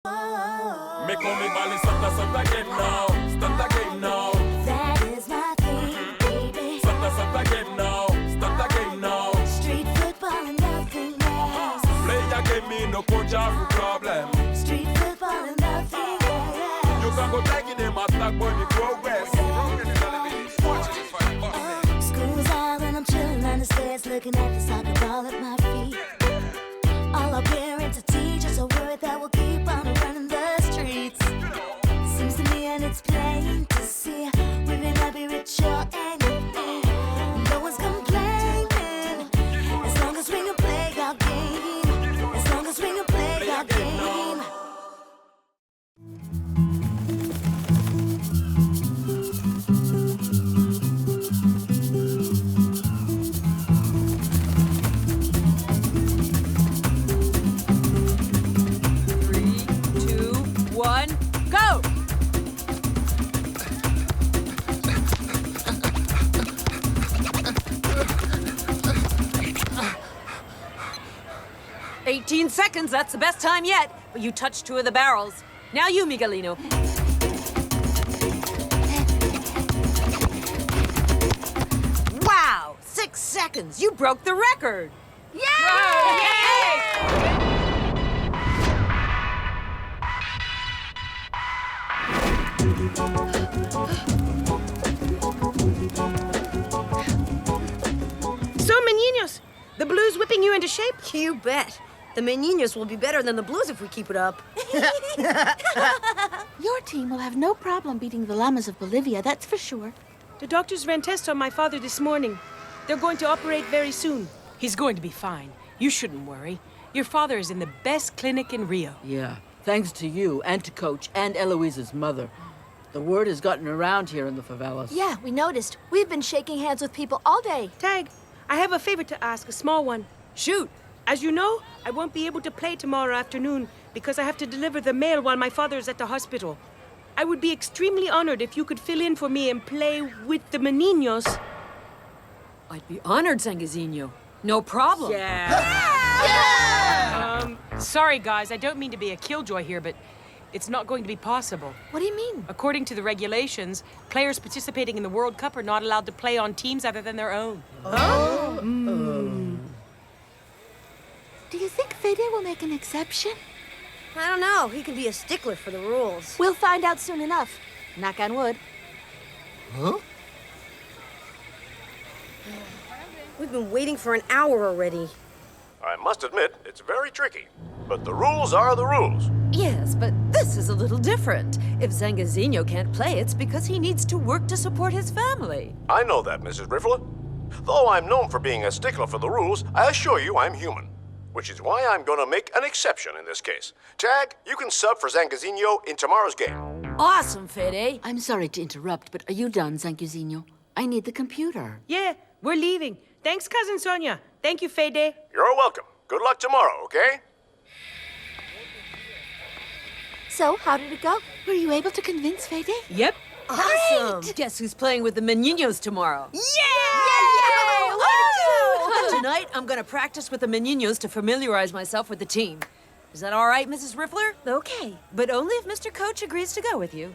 Me call me Bali, start again now. Start again now. That is my thing, baby. Start again now. Start again now. Street football and nothing else. Play a game, me no coach for problem. Street football and nothing else. You can go taking them attack when you progress. School's out and I'm chilling on the stairs, looking at the soccer ball at my feet. All our parents and teachers are worried that we'll keep on running the streets. Seems to me and it's plain to see we may not be rich or anything. No one's complaining as long as we can play our game. As long as we can play our game. 1, go! "18 seconds, that's the best time yet. But you touched 2 of the barrels. Now you, Miguelino. Wow, 6 seconds. You broke the record. Yay! Yay! So, Meninos, the blues whipping you into shape? You bet. The Meninos will be better than the Blues if we keep it up. Your team will have no problem beating the llamas of Bolivia, that's for sure. The doctors ran tests on my father this morning. They're going to operate very soon. He's going to be fine. You shouldn't worry. Your father is in the best clinic in Rio. Yeah, thanks to you and to Coach and Eloise's mother. The word has gotten around here in the favelas. Yeah, we noticed. We've been shaking hands with people all day. Tag, I have a favor to ask, a small one. Shoot. As you know, I won't be able to play tomorrow afternoon because I have to deliver the mail while my father is at the hospital. I would be extremely honored if you could fill in for me and play with the Meninos. I'd be honored, Zanghezino. No problem. Sorry, guys, I don't mean to be a killjoy here, but it's not going to be possible. What do you mean? According to the regulations, players participating in the World Cup are not allowed to play on teams other than their own. Do you think Fede will make an exception? I don't know. He can be a stickler for the rules. We'll find out soon enough. Knock on wood. We've been waiting for an hour already. I must admit, it's very tricky. But the rules are the rules. Yes, but this is a little different. If Zanghezino can't play, it's because he needs to work to support his family. I know that, Mrs. Riffler. Though I'm known for being a stickler for the rules, I assure you I'm human. Which is why I'm going to make an exception in this case. Tag, you can sub for Zanghezino in tomorrow's game. Awesome, Fede. I'm sorry to interrupt, but are you done, Zanghezino? I need the computer. Yeah, we're leaving. Thanks, Cousin Sonia. Thank you, Fede. You're welcome. Good luck tomorrow, okay? So, how did it go? Were you able to convince Fede? Yep. Awesome. Guess who's playing with the Meninos tomorrow? Yay! Tonight, I'm gonna practice with the Meninos to familiarize myself with the team. Is that all right, Mrs. Riffler? Okay. But only if Mr. Coach agrees to go with you.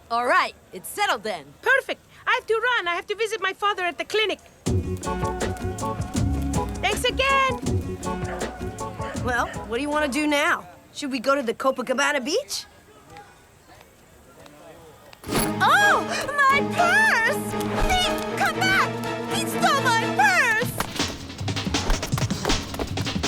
All right, it's settled then. Perfect. I have to run. I have to visit my father at the clinic. Thanks again. Well, what do you want to do now? Should we go to the Copacabana beach? Oh, my purse! Thief, come back! He stole my purse!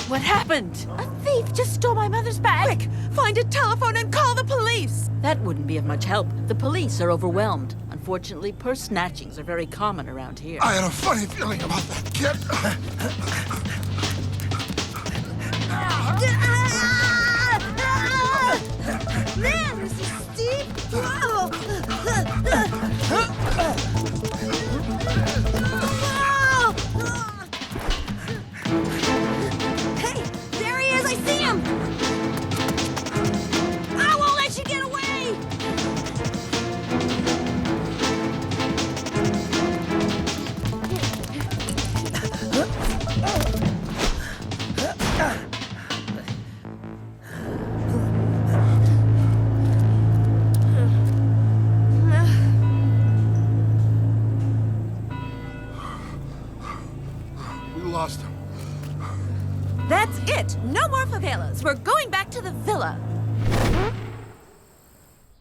What happened? A thief just stole my mother's bag. Quick, find a telephone and call the police. That wouldn't be of much help. The police are overwhelmed. Unfortunately, purse snatchings are very common around here. I had a funny feeling about that kid. Man, this is steep. Whoa. Hey, there he is. I see him. I won't let you get away. favelas. We're going back to the villa.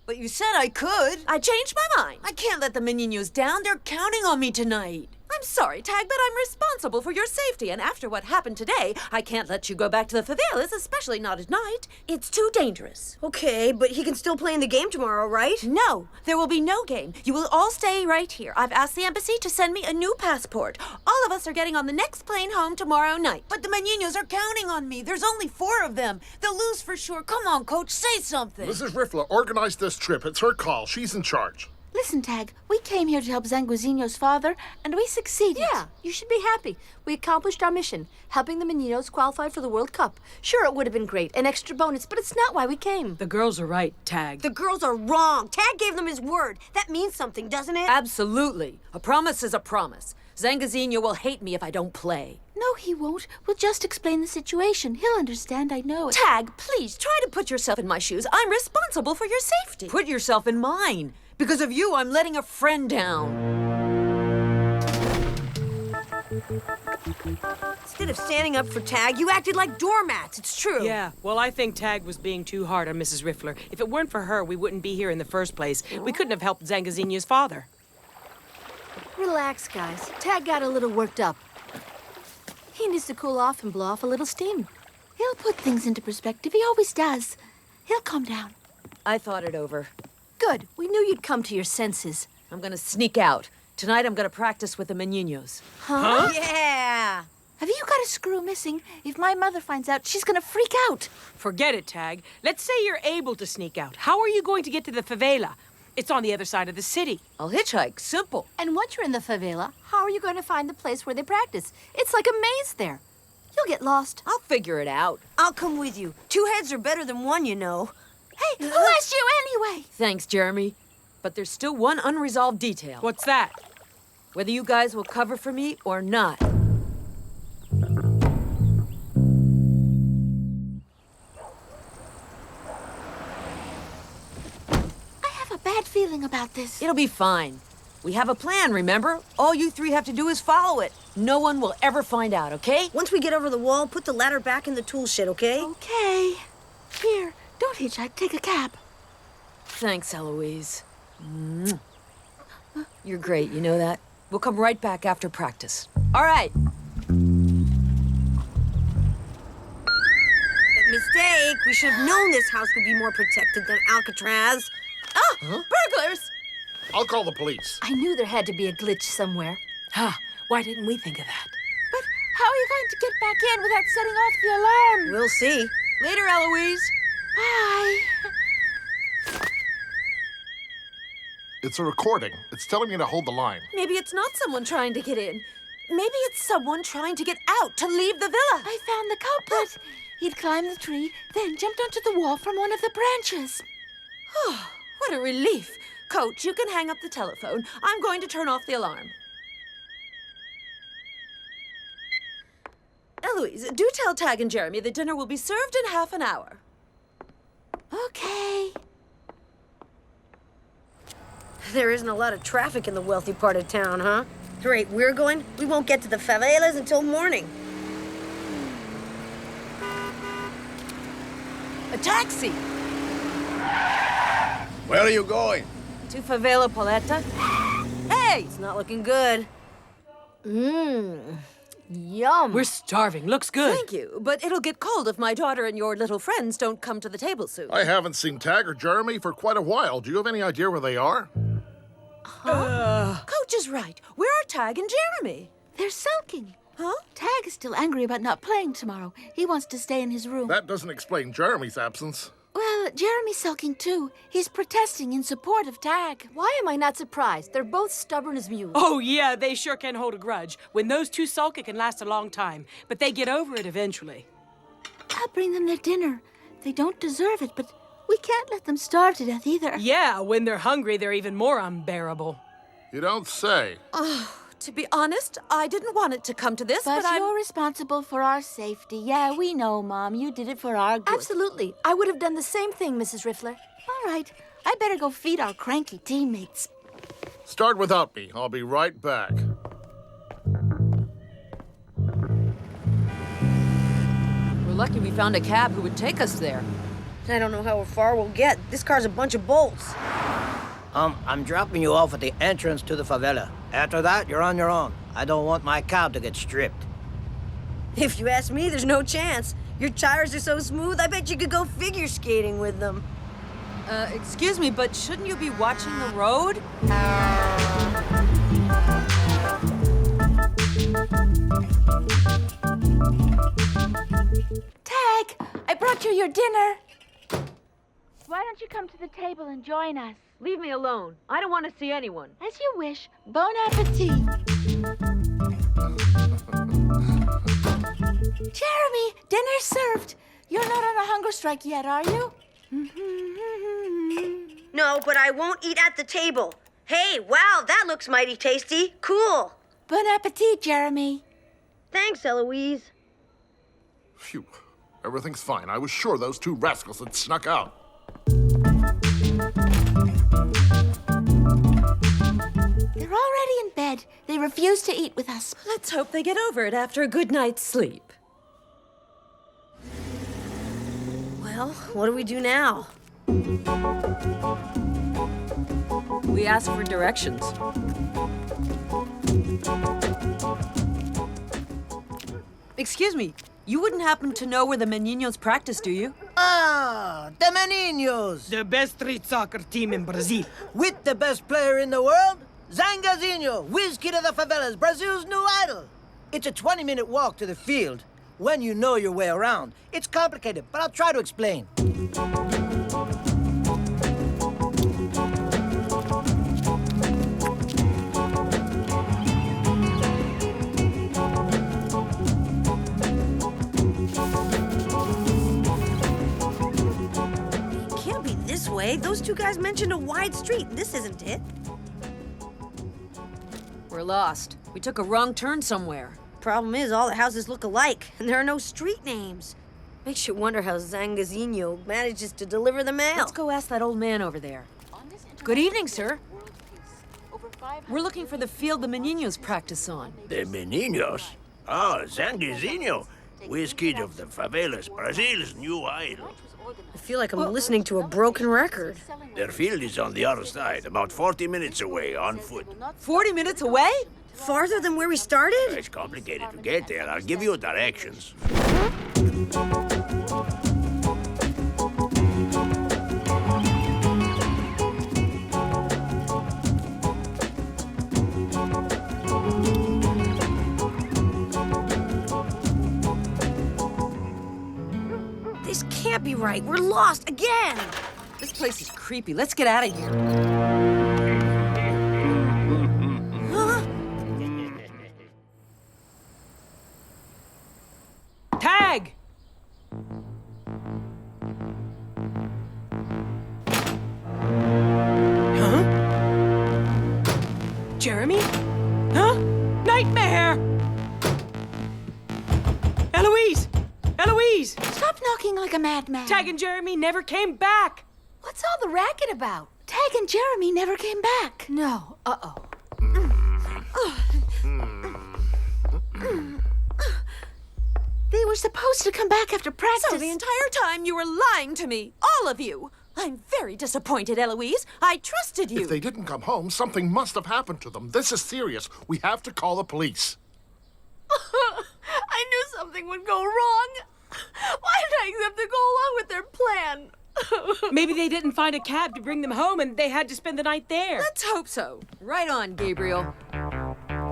But you said I could. I changed my mind. I can't let the Meninos down. They're counting on me tonight. I'm sorry, Tag, but I'm responsible for your safety. And after what happened today, I can't let you go back to the favelas, especially not at night. It's too dangerous. Okay, but he can still play in the game tomorrow, right? No, there will be no game. You will all stay right here. I've asked the embassy to send me a new passport. All of us are getting on the next plane home tomorrow night. But the Meninos are counting on me. There's only 4 of them. They'll lose for sure. Come on, Coach, say something. Mrs. Riffler organized this trip. It's her call. She's in charge. Listen, Tag, we came here to help Zanghezino's father, and we succeeded. Yeah, you should be happy. We accomplished our mission, helping the Meninos qualify for the World Cup. Sure, it would have been great, an extra bonus, but it's not why we came. The girls are right, Tag. The girls are wrong. Tag gave them his word. That means something, doesn't it? Absolutely. A promise is a promise. Zanghezino will hate me if I don't play. No, he won't. We'll just explain the situation. He'll understand, I know. Tag, please, try to put yourself in my shoes. I'm responsible for your safety. Put yourself in mine. Because of you, I'm letting a friend down. Instead of standing up for Tag, you acted like doormats. It's true. Yeah, well, I think Tag was being too hard on Mrs. Riffler. If it weren't for her, we wouldn't be here in the first place. We couldn't have helped Zanghezino's father. Relax, guys. Tag got a little worked up. He needs to cool off and blow off a little steam. He'll put things into perspective. He always does. He'll calm down. I thought it over. Good. We knew you'd come to your senses. I'm gonna sneak out. Tonight I'm gonna practice with the Meninos. Huh? Yeah. Have you got a screw missing? If my mother finds out, she's gonna freak out. Forget it, Tag. Let's say you're able to sneak out. How are you going to get to the favela? It's on the other side of the city. I'll hitchhike. Simple. And once you're in the favela, how are you going to find the place where they practice? It's like a maze there. You'll get lost. I'll figure it out. I'll come with you. 2 heads are better than 1, you know. Hey, who asked you anyway? Thanks, Jeremy. But there's still one unresolved detail. What's that? Whether you guys will cover for me or not. Bad feeling about this. It'll be fine. We have a plan, remember? All you 3 have to do is follow it. No one will ever find out, okay? Once we get over the wall, put the ladder back in the tool shed, okay? Okay. Here, don't hitchhike. Take a cab. Thanks, Eloise. You're great, you know that? We'll come right back after practice. All right. Mistake. We should have known this house would be more protected than Alcatraz. Ah! Burglars! I'll call the police. I knew there had to be a glitch somewhere. Huh. Why didn't we think of that? But how are you going to get back in without setting off the alarm? We'll see. Later, Eloise. Bye. It's a recording. It's telling me to hold the line. Maybe it's not someone trying to get in. Maybe it's someone trying to get out, to leave the villa. I found the culprit. He'd climbed the tree, then jumped onto the wall from one of the branches. What a relief. Coach, you can hang up the telephone. I'm going to turn off the alarm. Eloise, do tell Tag and Jeremy that dinner will be served in half an hour. Okay. There isn't a lot of traffic in the wealthy part of town, huh? The rate we're going, we won't get to the favelas until morning. A taxi! Where are you going? To Favela Paleta. Hey! It's not looking good. Yum. We're starving. Looks good. Thank you, but it'll get cold if my daughter and your little friends don't come to the table soon. I haven't seen Tag or Jeremy for quite a while. Do you have any idea where they are? Coach is right. Where are Tag and Jeremy? They're sulking. Huh? Tag is still angry about not playing tomorrow. He wants to stay in his room. That doesn't explain Jeremy's absence. Well, Jeremy's sulking too. He's protesting in support of Tag. Why am I not surprised? They're both stubborn as mules. Oh, yeah, they sure can hold a grudge. When those 2 sulk, it can last a long time. But they get over it eventually. I'll bring them their dinner. They don't deserve it, but we can't let them starve to death either. Yeah, when they're hungry, they're even more unbearable. You don't say. To be honest, I didn't want it to come to this, But but you're responsible for our safety. Yeah, we know, Mom. You did it for our good. Absolutely. I would have done the same thing, Mrs. Riffler. All right. I better go feed our cranky teammates. Start without me. I'll be right back. We're lucky we found a cab who would take us there. I don't know how far we'll get. This car's a bunch of bolts. I'm dropping you off at the entrance to the favela. After that, you're on your own. I don't want my cab to get stripped. If you ask me, there's no chance. Your tires are so smooth, I bet you could go figure skating with them. Excuse me, but shouldn't you be watching the road? Tag, I brought you your dinner. Why don't you come to the table and join us? Leave me alone. I don't want to see anyone. As you wish. Bon appetit. Jeremy, dinner's served. You're not on a hunger strike yet, are you? No, but I won't eat at the table. Hey, wow, that looks mighty tasty. Cool. Bon appetit, Jeremy. Thanks, Eloise. Phew. Everything's fine. I was sure those two rascals had snuck out. They're already in bed. They refuse to eat with us. Let's hope they get over it after a good night's sleep. Well, what do we do now? We asked for directions. Excuse me, you wouldn't happen to know where the Meninos practice, do you? Ah, the Meninos! The best street soccer team in Brazil. With the best player in the world, Zanghezino, whiz kid of the favelas, Brazil's new idol. It's a 20-minute walk to the field. When you know your way around. It's complicated, but I'll try to explain. Way. Those two guys mentioned a wide street. This isn't it. We're lost. We took a wrong turn somewhere. Problem is, all the houses look alike, and there are no street names. Makes you wonder how Zanghezino manages to deliver the mail. Let's go ask that old man over there. Good evening, sir. We're looking for the field the Meninos practice on. The Meninos? Ah, Zanghezino, whiz kid of the favelas, Brazil's new idol. I feel like I'm listening to a broken record. Their field is on the other side, about 40 minutes away on foot. 40 minutes away? Farther than where we started? It's complicated to get there. I'll give you directions. This can't be right. We're lost again. This place is creepy. Let's get out of here. Huh? Tag! Huh? Jeremy? Huh? Nightmare! Eloise! Eloise! Stop knocking like a madman. Tag and Jeremy never came back. What's all the racket about? Tag and Jeremy never came back. No. Uh-oh. They were supposed to come back after practice. So the entire time you were lying to me. All of you. I'm very disappointed, Eloise. I trusted you. If they didn't come home, something must have happened to them. This is serious. We have to call the police. I knew something would go wrong. Why did I accept to go along with their plan? Maybe they didn't find a cab to bring them home and they had to spend the night there. Let's hope so. Right on, Gabriel.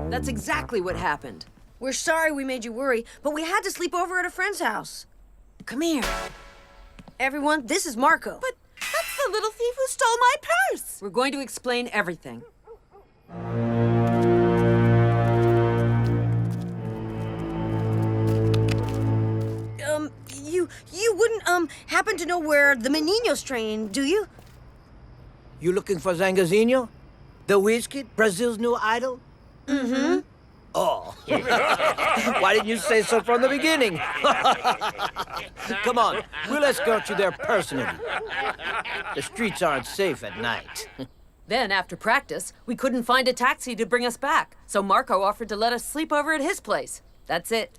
That's exactly what happened. We're sorry we made you worry, but we had to sleep over at a friend's house. Come here. Everyone, this is Marco. But that's the little thief who stole my purse. We're going to explain everything. You wouldn't, happen to know where the Meninos train, do you? You looking for Zanghezino? The whiz kid, Brazil's new idol? Mm-hmm. Oh. Why didn't you say so from the beginning? Come on, we'll escort you there personally. The streets aren't safe at night. Then, after practice, we couldn't find a taxi to bring us back, so Marco offered to let us sleep over at his place. That's it.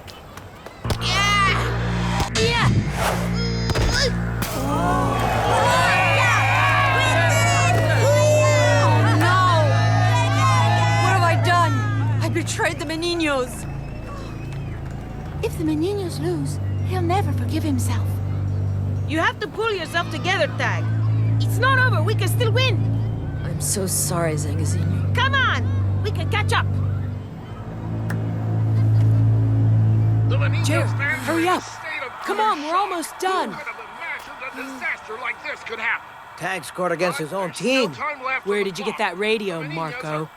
Betrayed the Meninos. If the Meninos lose, he'll never forgive himself. You have to pull yourself together, Tag. It's not over. We can still win. I'm so sorry, Zanghezino. Come on. We can catch up. Jared, hurry up. Come on, we're almost done. Tag scored against his own team. Where did you get that radio, Marco?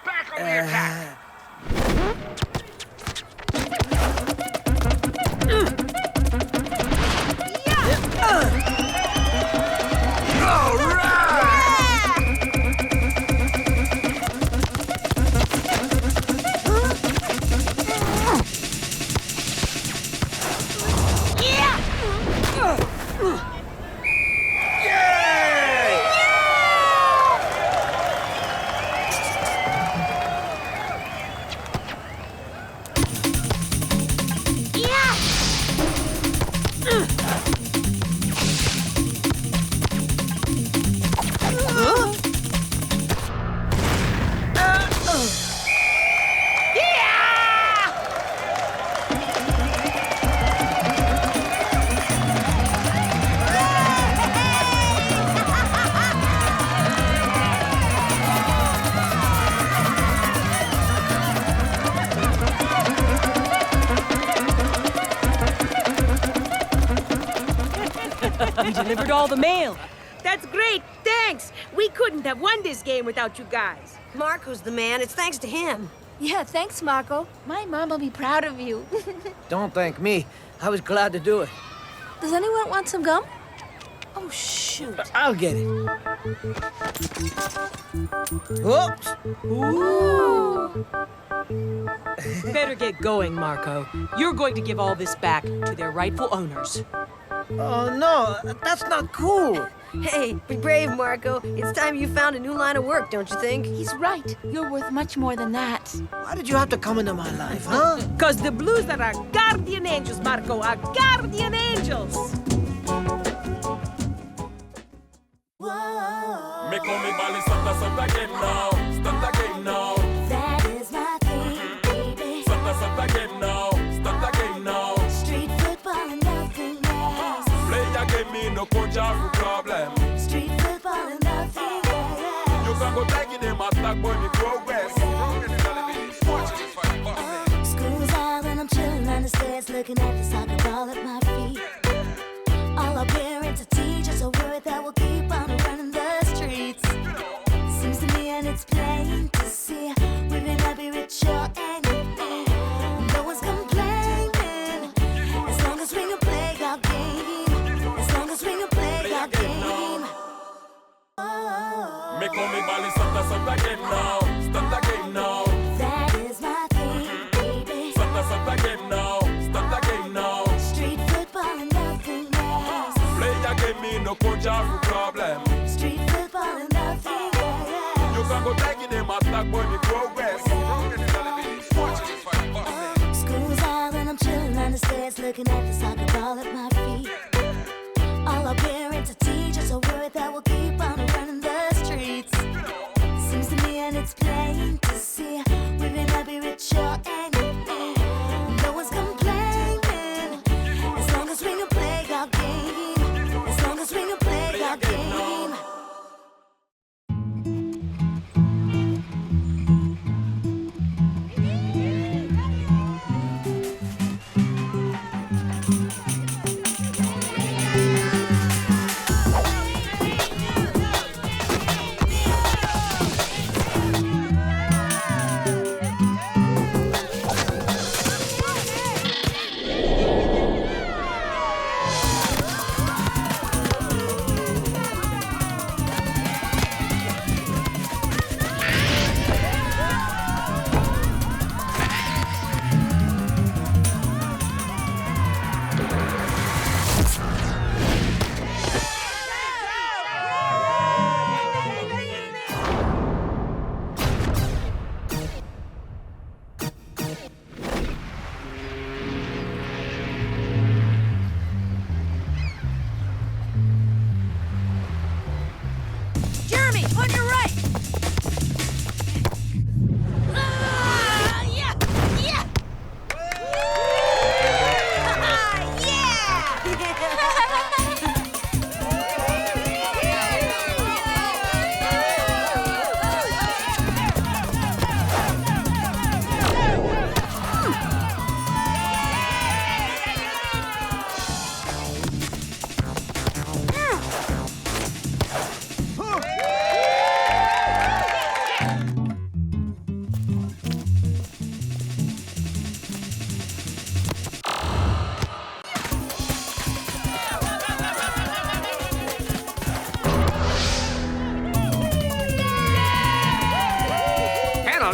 We delivered all the mail. That's great. Thanks. We couldn't have won this game without you guys. Marco's the man. It's thanks to him. Yeah, thanks, Marco. My mom will be proud of you. Don't thank me. I was glad to do it. Does anyone want some gum? Oh, shoot. I'll get it. Whoops. Ooh. Better get going, Marco. You're going to give all this back to their rightful owners. Oh, no. That's not cool. Hey, be brave, Marco. It's time you found a new line of work, don't you think? He's right. You're worth much more than that. Why did you have to come into my life, huh? Because the Blues are our guardian angels, Marco. Our guardian angels. Me call me Bali Santa Santa game now. Santa game now. That is my thing, baby. Santa Santa game now. Santa game now. Street football and nothing else. Play a game, me no coach for problem. Street football and nothing else. You can go tag in them attack when you progress. School's out and I'm chilling on the stairs, looking at the soccer ball at my feet. All our parents and teachers are worried that we'll keep on running the streets. Seems to me and it's plain to see we may not be rich or anything. No one's complaining as long as we can play our game. As long as we can play our game. Me call me Bali Santa Santa game now. Santa game now. That is my thing, baby. Santa Santa game now. Santa game now. Street football and nothing else. Play a game, me no coach for problem. Street football and nothing else. You can go tag in them attack when you progress. School's out and I'm chilling on the stairs, looking at the soccer ball at my feet. All our parents and teachers are worried that we'll keep on running the streets. Seems to me and it's plain to see we may not be rich or anything. No one's complaining as long as we can play our game. As long as we can play our game.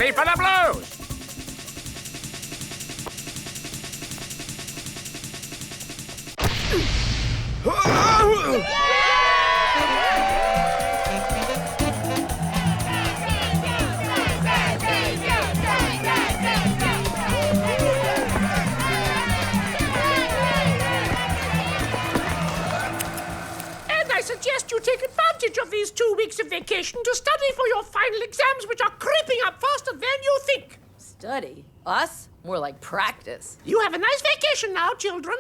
penalty for the Blues. I suggest you take advantage of these 2 weeks of vacation to study for your final exams, which are creeping up faster than you think. Study? Us? More like practice. You have a nice vacation now, children.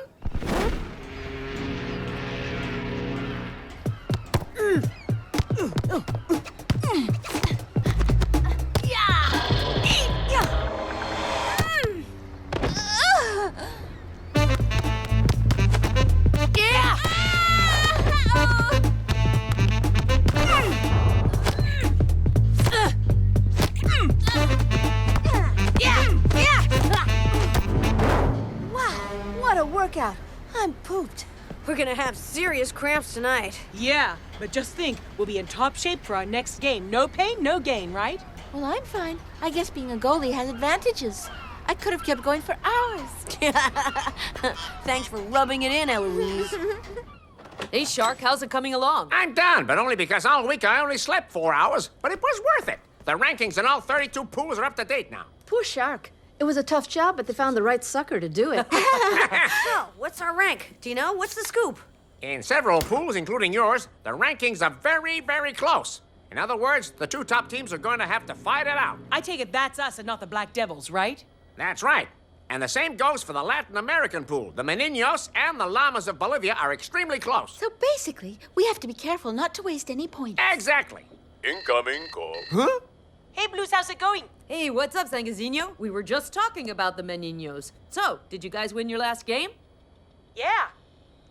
Workout. I'm pooped. We're gonna have serious cramps tonight. Yeah, but just think, we'll be in top shape for our next game. No pain, no gain, right? Well, I'm fine. I guess being a goalie has advantages. I could have kept going for hours. Thanks for rubbing it in, Eloise. Hey, Shark, how's it coming along? I'm done, but only because all week I only slept 4 hours. But it was worth it. The rankings in all 32 pools are up to date now. Poor Shark. It was a tough job, but they found the right sucker to do it. So, what's our rank? Do you know? What's the scoop? In several pools, including yours, the rankings are very, very close. In other words, the 2 top teams are going to have to fight it out. I take it that's us and not the Black Devils, right? That's right. And the same goes for the Latin American pool. The Meninos and the Llamas of Bolivia are extremely close. So basically, we have to be careful not to waste any points. Exactly. Incoming call. Huh? Hey, Blues, how's it going? Hey, what's up, Zanghezino? We were just talking about the Meninos. So, did you guys win your last game? Yeah.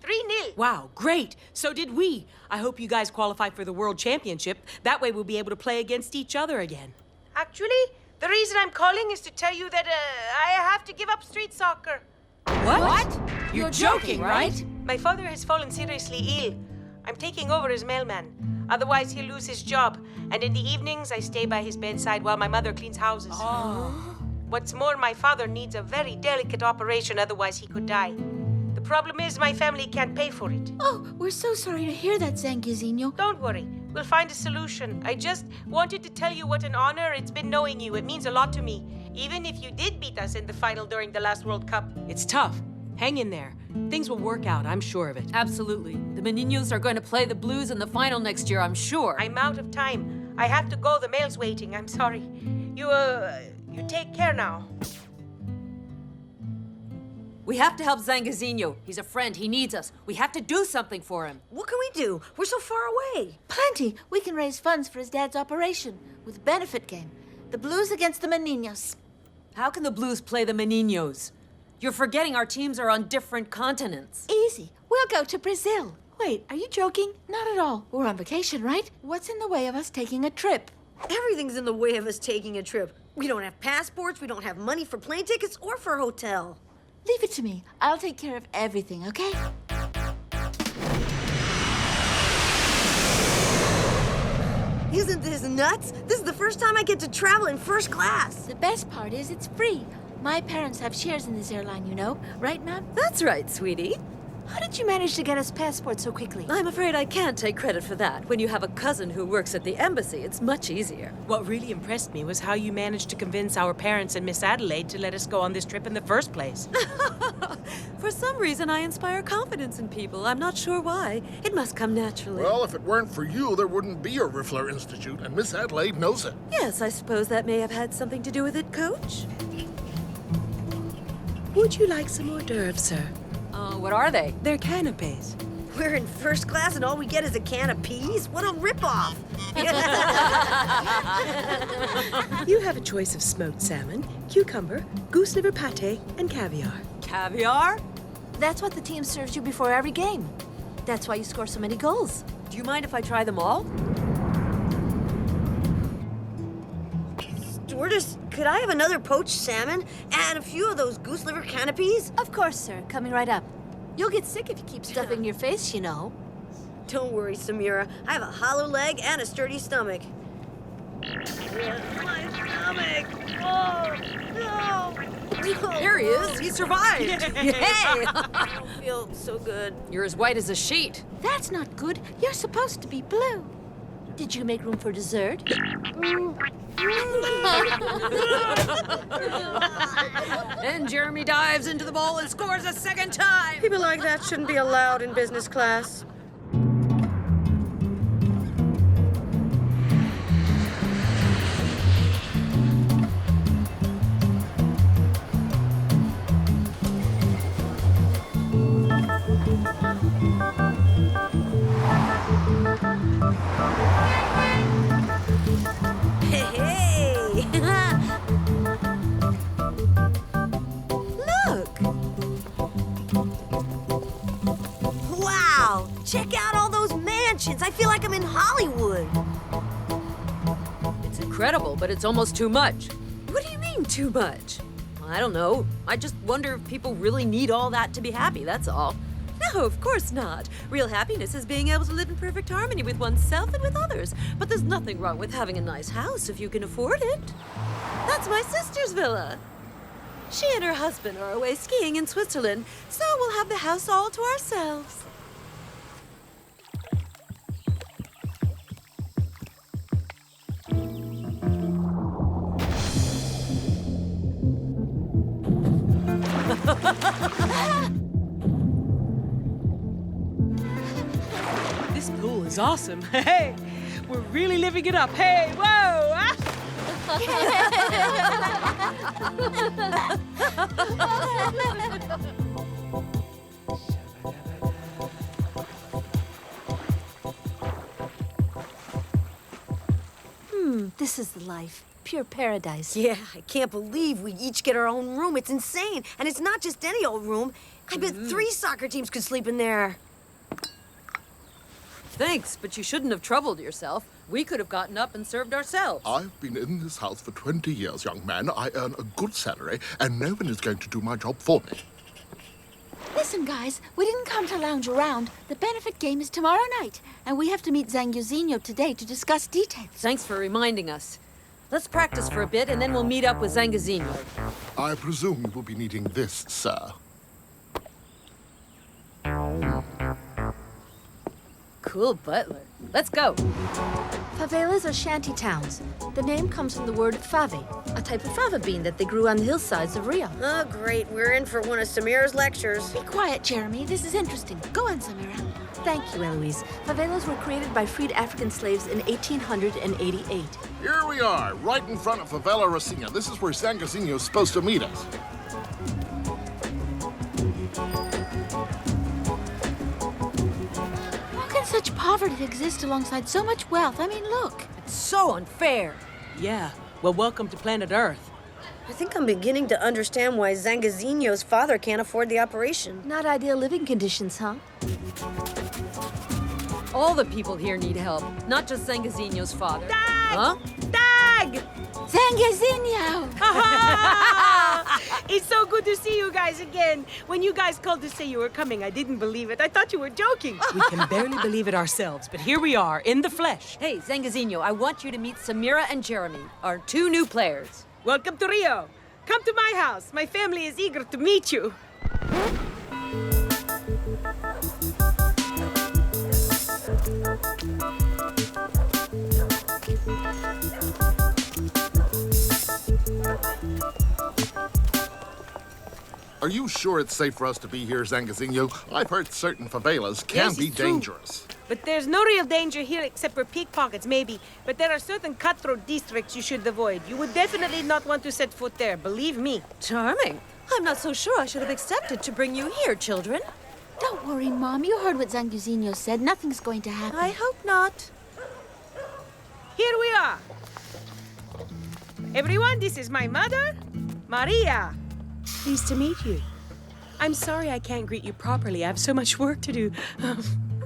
3-0. Wow, great. So did we. I hope you guys qualify for the World Championship. That way we'll be able to play against each other again. Actually, the reason I'm calling is to tell you that I have to give up street soccer. What? You're joking, right? My father has fallen seriously ill. I'm taking over as mailman. Otherwise, he'll lose his job. And in the evenings, I stay by his bedside while my mother cleans houses. Oh. What's more, my father needs a very delicate operation, otherwise he could die. The problem is my family can't pay for it. Oh, we're so sorry to hear that, Zanghezino. Don't worry. We'll find a solution. I just wanted to tell you what an honor it's been knowing you. It means a lot to me. Even if you did beat us in the final during the last World Cup. It's tough. Hang in there. Things will work out, I'm sure of it. Absolutely. The Meninos are going to play the Blues in the final next year, I'm sure. I'm out of time. I have to go. The mail's waiting. I'm sorry. You take care now. We have to help Zanghezino. He's a friend. He needs us. We have to do something for him. What can we do? We're so far away. Plenty. We can raise funds for his dad's operation with a benefit game. The Blues against the Meninos. How can the Blues play the Meninos? You're forgetting our teams are on different continents. Easy. We'll go to Brazil. Wait, are you joking? Not at all. We're on vacation, right? What's in the way of us taking a trip? Everything's in the way of us taking a trip. We don't have passports, we don't have money for plane tickets or for a hotel. Leave it to me. I'll take care of everything, okay? Isn't this nuts? This is the first time I get to travel in first class. The best part is it's free. My parents have shares in this airline, you know. Right, Mom? That's right, sweetie. How did you manage to get us passports so quickly? I'm afraid I can't take credit for that. When you have a cousin who works at the embassy, it's much easier. What really impressed me was how you managed to convince our parents and Miss Adelaide to let us go on this trip in the first place. For some reason, I inspire confidence in people. I'm not sure why. It must come naturally. Well, if it weren't for you, there wouldn't be a Riffler Institute, and Miss Adelaide knows it. Yes, I suppose that may have had something to do with it, Coach. Would you like some hors d'oeuvres, sir? What are they? They're canapes. We're in first class and all we get is a can of peas? What a ripoff! You have a choice of smoked salmon, cucumber, goose liver pate, and caviar. Caviar? That's what the team serves you before every game. That's why you score so many goals. Do you mind if I try them all? Stewardess, could I have another poached salmon and a few of those goose liver canapes? Of course, sir. Coming right up. You'll get sick if you keep stuffing your face, you know. Don't worry, Samira. I have a hollow leg and a sturdy stomach. My stomach! Oh, no! There he is. He survived. Yay! I don't feel so good. You're as white as a sheet. That's not good. You're supposed to be blue. Did you make room for dessert? And Jeremy dives into the bowl and scores a second time. People like that shouldn't be allowed in business class. Check out all those mansions. I feel like I'm in Hollywood. It's incredible, but it's almost too much. What do you mean, too much? I don't know. I just wonder if people really need all that to be happy, that's all. No, of course not. Real happiness is being able to live in perfect harmony with oneself and with others. But there's nothing wrong with having a nice house if you can afford it. That's my sister's villa. She and her husband are away skiing in Switzerland, so we'll have the house all to ourselves. This pool is awesome. Hey, we're really living it up. Hey, whoa! Ah. This is the life. Pure paradise. Yeah, I can't believe we each get our own room. It's insane. And it's not just any old room. I bet 3 soccer teams could sleep in there. Thanks, but you shouldn't have troubled yourself. We could have gotten up and served ourselves. I've been in this house for 20 years, young man. I earn a good salary, and no one is going to do my job for me. Listen, guys, we didn't come to lounge around. The benefit game is tomorrow night, and we have to meet Zanghezino today to discuss details. Thanks for reminding us. Let's practice for a bit, and then we'll meet up with Zanghezino. I presume you will be needing this, sir. Cool butler. Let's go. Favelas are shanty towns. The name comes from the word fave, a type of fava bean that they grew on the hillsides of Rio. Oh, great. We're in for one of Samira's lectures. Be quiet, Jeremy. This is interesting. Go on, Samira. Thank you, Eloise. Favelas were created by freed African slaves in 1888. Here we are, right in front of Favela Racina. This is where Zanghezino is supposed to meet us. Such poverty exists alongside so much wealth. I mean, look. It's so unfair. Yeah, well, welcome to planet Earth. I think I'm beginning to understand why Zanghezino's father can't afford the operation. Not ideal living conditions, huh? All the people here need help, not just Zanghezino's father. Tag! Huh? Tag! Zanghezino! It's so good to see you guys again. When you guys called to say you were coming, I didn't believe it. I thought you were joking. We can barely believe it ourselves, but here we are, in the flesh. Hey, Zanghezino, I want you to meet Samira and Jeremy, our 2 new players. Welcome to Rio. Come to my house. My family is eager to meet you. Are you sure it's safe for us to be here, Zanghezino? I've heard certain favelas can Yes, be it's true. dangerous. But there's no real danger here except for pickpockets, maybe. But there are certain cutthroat districts you should avoid. You would definitely not want to set foot there, believe me. Charming. I'm not so sure I should have accepted to bring you here, children. Don't worry, Mom. You heard what Zanghezino said. Nothing's going to happen. I hope not. Here we are. Everyone, this is my mother, Maria. Pleased to meet you. I'm sorry I can't greet you properly. I have so much work to do.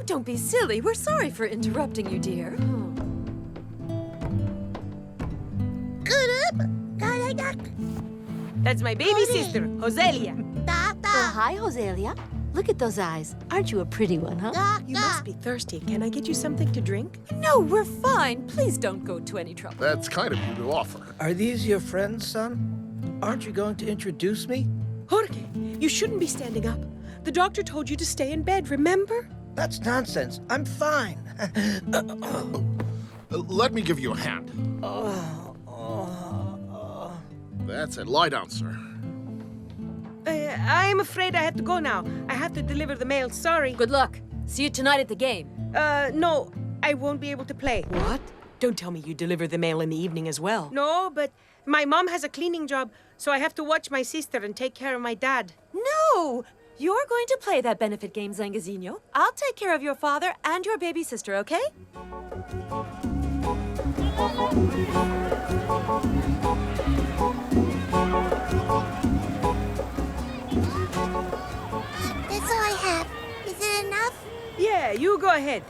Don't be silly. We're sorry for interrupting you, dear. That's my baby sister, Joselia. Oh, hi, Joselia. Look at those eyes. Aren't you a pretty one, huh? You must be thirsty. Can I get you something to drink? No, we're fine. Please don't go to any trouble. That's kind of you to offer. Are these your friends, son? Aren't you going to introduce me? Jorge, you shouldn't be standing up. The doctor told you to stay in bed, remember? That's nonsense. I'm fine. Let me give you a hand. That's it. Lie down, sir. I'm afraid I have to go now. I have to deliver the mail. Sorry. Good luck. See you tonight at the game. No, I won't be able to play. What? Don't tell me you deliver the mail in the evening as well. No, but my mom has a cleaning job, so I have to watch my sister and take care of my dad. No! You're going to play that benefit game, Zanghezino. I'll take care of your father and your baby sister, okay? That's all I have. Is it enough? Yeah, you go ahead.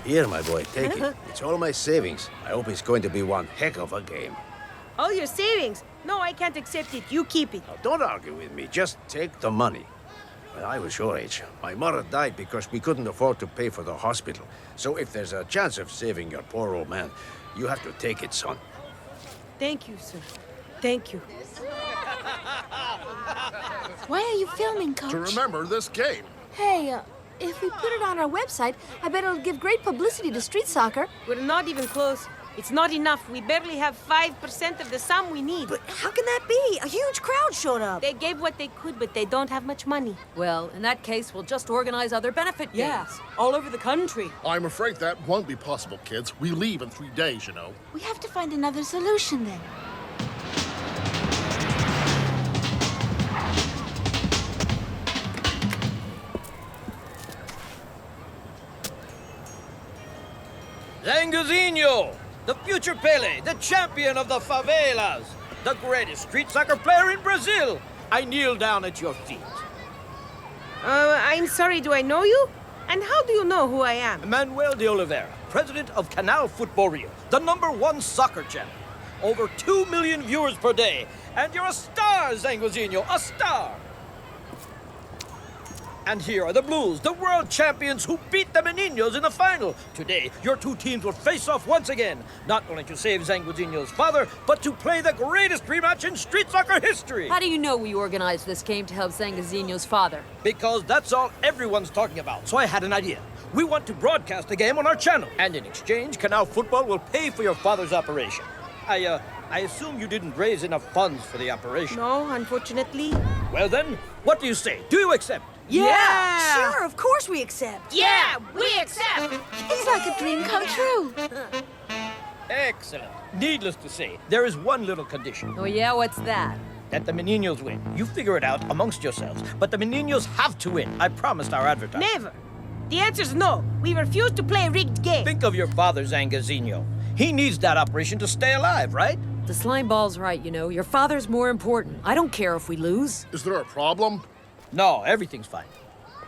Here, my boy, take it. It's all my savings. I hope it's going to be one heck of a game. All your savings? No, I can't accept it. You keep it. Now, don't argue with me. Just take the money. When I was your age, my mother died because we couldn't afford to pay for the hospital. So if there's a chance of saving your poor old man, you have to take it, son. Thank you, sir. Thank you. Why are you filming, Coach? To remember this game. Hey, if we put it on our website, I bet it'll give great publicity to street soccer. We're not even close. It's not enough. We barely have 5% of the sum we need. But how can that be? A huge crowd showed up. They gave what they could, but they don't have much money. Well, in that case, we'll just organize other benefit Yeah, games. all over the country. I'm afraid that won't be possible, kids. We leave in 3 days, you know. We have to find another solution then. Zanghezino, the future Pele, the champion of the favelas, the greatest street soccer player in Brazil. I kneel down at your feet. I'm sorry, do I know you? And how do you know who I am? Manuel de Oliveira, president of Canal Futbol Rio, the #1 soccer channel. Over 2 million viewers per day. And you're a star, Zanghezino, a star. And here are the Blues, the world champions who beat the Meninos in the final. Today, your two teams will face off once again, not only to save Zanghezino's father, but to play the greatest rematch in street soccer history. How do you know we organized this game to help Zanghezino's father? Because that's all everyone's talking about. So I had an idea. We want to broadcast the game on our channel. And in exchange, Canal Futbol will pay for your father's operation. I assume you didn't raise enough funds for the operation. No, unfortunately. Well then, what do you say? Do you accept? Yeah! Sure, of course we accept. Yeah, we accept. It's like a dream come true. Excellent. Needless to say, there is one little condition. Oh, yeah? What's that? That the Meninos win. You figure it out amongst yourselves. But the Meninos have to win. I promised our advertisers. Never. The answer's no. We refuse to play a rigged game. Think of your father, Zanghezino. He needs that operation to stay alive, right? The slime ball's right, you know. Your father's more important. I don't care if we lose. Is there a problem? No, everything's fine.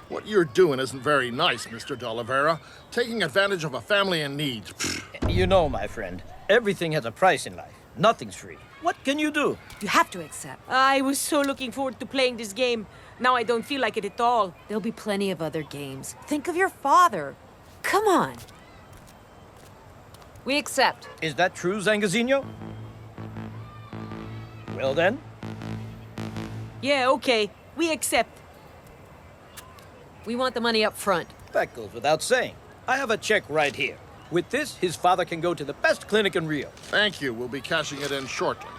What you're doing isn't very nice, Mr. De Oliveira. Taking advantage of a family in need. You know, my friend, everything has a price in life. Nothing's free. What can you do? You have to accept. I was so looking forward to playing this game. Now I don't feel like it at all. There'll be plenty of other games. Think of your father. Come on. We accept. Is that true, Zanghezino? Well then. Yeah, okay. We accept. We want the money up front. That goes without saying. I have a check right here. With this, his father can go to the best clinic in Rio. Thank you. We'll be cashing it in shortly.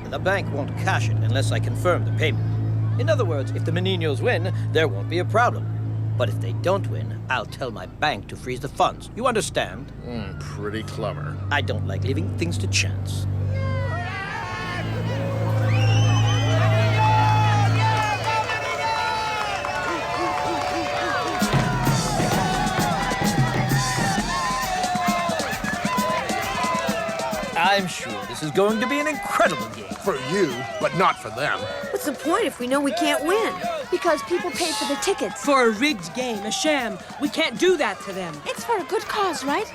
The bank won't cash it unless I confirm the payment. In other words, if the Meninos win, there won't be a problem. But if they don't win, I'll tell my bank to freeze the funds. You understand? Pretty clever. I don't like leaving things to chance. I'm sure this is going to be an incredible game. For you, but not for them. What's the point if we know we can't win? Because people paid for the tickets. For a rigged game, a sham. We can't do that to them. It's for a good cause, right?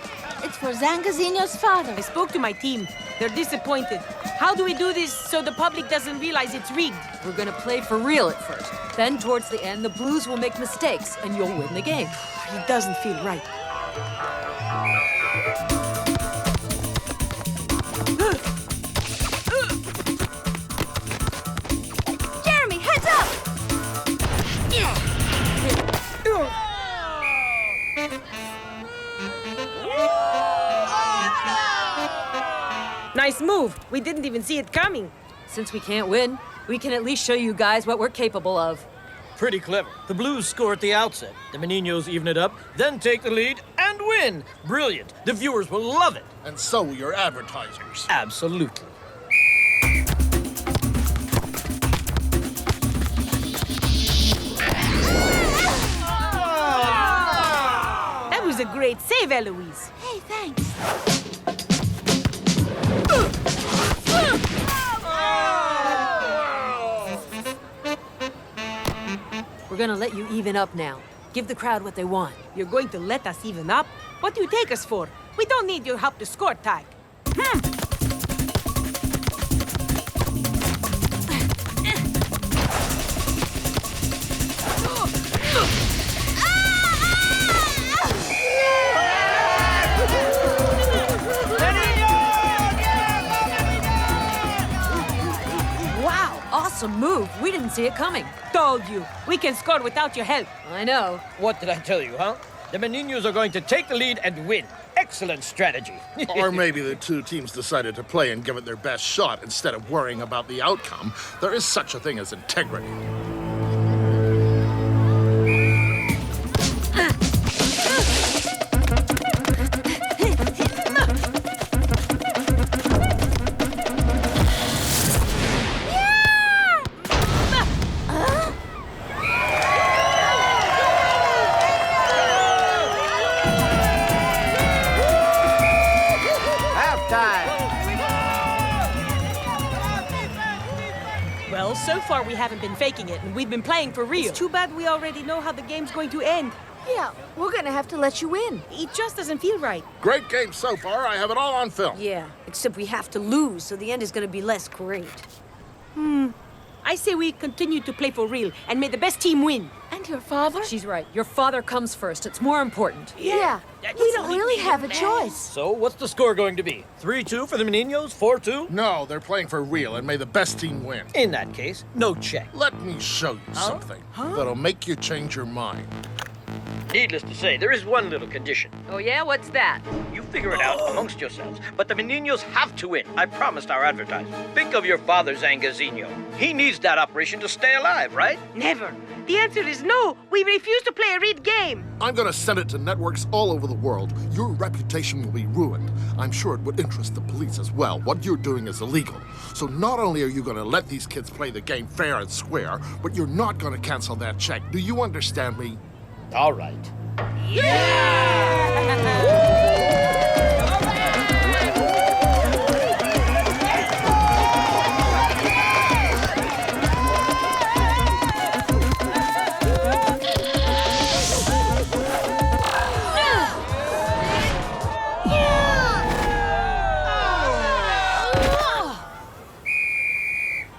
It's for Zanghezino's father. I spoke to my team. They're disappointed. How do we do this so the public doesn't realize it's rigged? We're gonna play for real at first. Then, towards the end, the Blues will make mistakes, and you'll win the game. It doesn't feel right. Jeremy, heads up! Nice move. We didn't even see it coming. Since we can't win, we can at least show you guys what we're capable of. Pretty clever. The Blues score at the outset. The Meninos even it up, then take the lead and win. Brilliant. The viewers will love it. And so will your advertisers. Absolutely. That was a great save, Eloise. Hey, thanks. We're gonna let you even up now. Give the crowd what they want. You're going to let us even up? What do you take us for? We don't need your help to score, Tag. Wow, awesome move. We didn't see it coming. Told you. We can score without your help. I know. What did I tell you, huh? The Meninos are going to take the lead and win. Excellent strategy. Or maybe the two teams decided to play and give it their best shot instead of worrying about the outcome. There is such a thing as integrity. Well, so far we haven't been faking it, and we've been playing for real. It's too bad we already know how the game's going to end. Yeah, we're gonna have to let you in. It just doesn't feel right. Great game so far. I have it all on film. Yeah, except we have to lose, so the end is gonna be less great. I say we continue to play for real, and may the best team win. And your father? She's right. Your father comes first. It's more important. Yeah, we don't really have a choice. So, what's the score going to be? 3-2 for the Meninos? 4-2? No, they're playing for real, and may the best team win. In that case, no check. Let me show you something that'll make you change your mind. Needless to say, there is one little condition. Oh, yeah? What's that? You figure it out amongst yourselves. But the Meninos have to win. I promised our advertisers. Think of your father, Zanghezino. He needs that operation to stay alive, right? Never. The answer is no. We refuse to play a rigged game. I'm gonna send it to networks all over the world. Your reputation will be ruined. I'm sure it would interest the police as well. What you're doing is illegal. So not only are you gonna let these kids play the game fair and square, but you're not gonna cancel that check. Do you understand me? All right.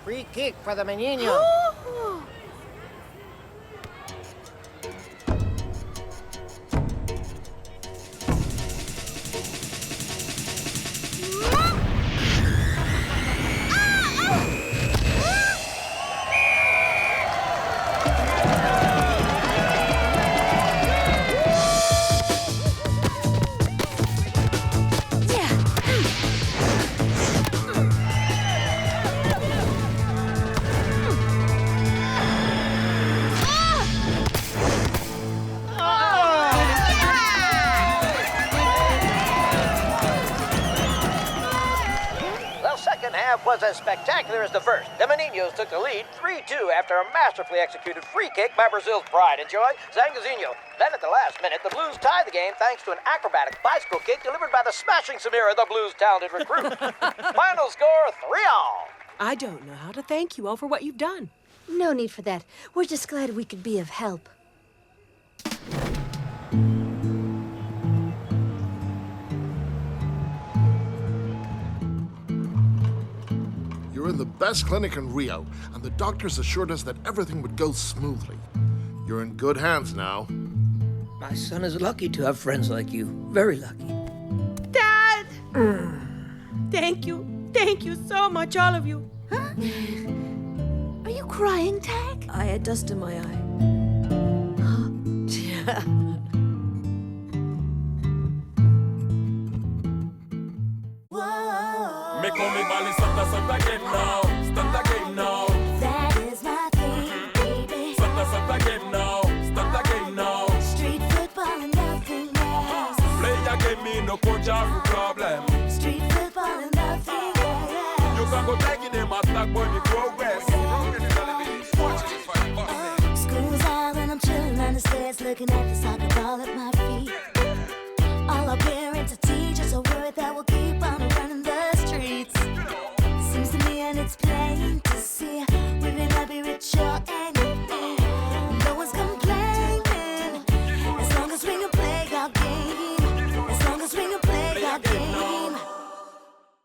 Free kick for the Meninos. Was as spectacular as the first. The Meninos took the lead 3-2 after a masterfully executed free kick by Brazil's pride. Enjoy, Zanghezino. Then at the last minute, the Blues tied the game thanks to an acrobatic bicycle kick delivered by the smashing Samira, the Blues' talented recruit. Final score, 3-all. I don't know how to thank you all for what you've done. No need for that. We're just glad we could be of help. You're in the best clinic in Rio, and the doctors assured us that everything would go smoothly. You're in good hands now. My son is lucky to have friends like you. Very lucky. Dad! Thank you. Thank you so much, all of you. Are you crying, Tag? I had dust in my eye. Me call me Bali, start again now. Start again now. That is my thing, baby. Start again now. Start again now. Street football and nothing else. Play a game, me no coach or problem. Street football and nothing else. You can go taking them attack when you progress. School's out and I'm chilling on the stairs, looking at the soccer ball at my feet. All our parents and teachers are worried that we'll keep on running the streets. Seems to me and it's plain to see we may not be rich or anything. No one's complaining as long as we can play our game. As long as we can play our game.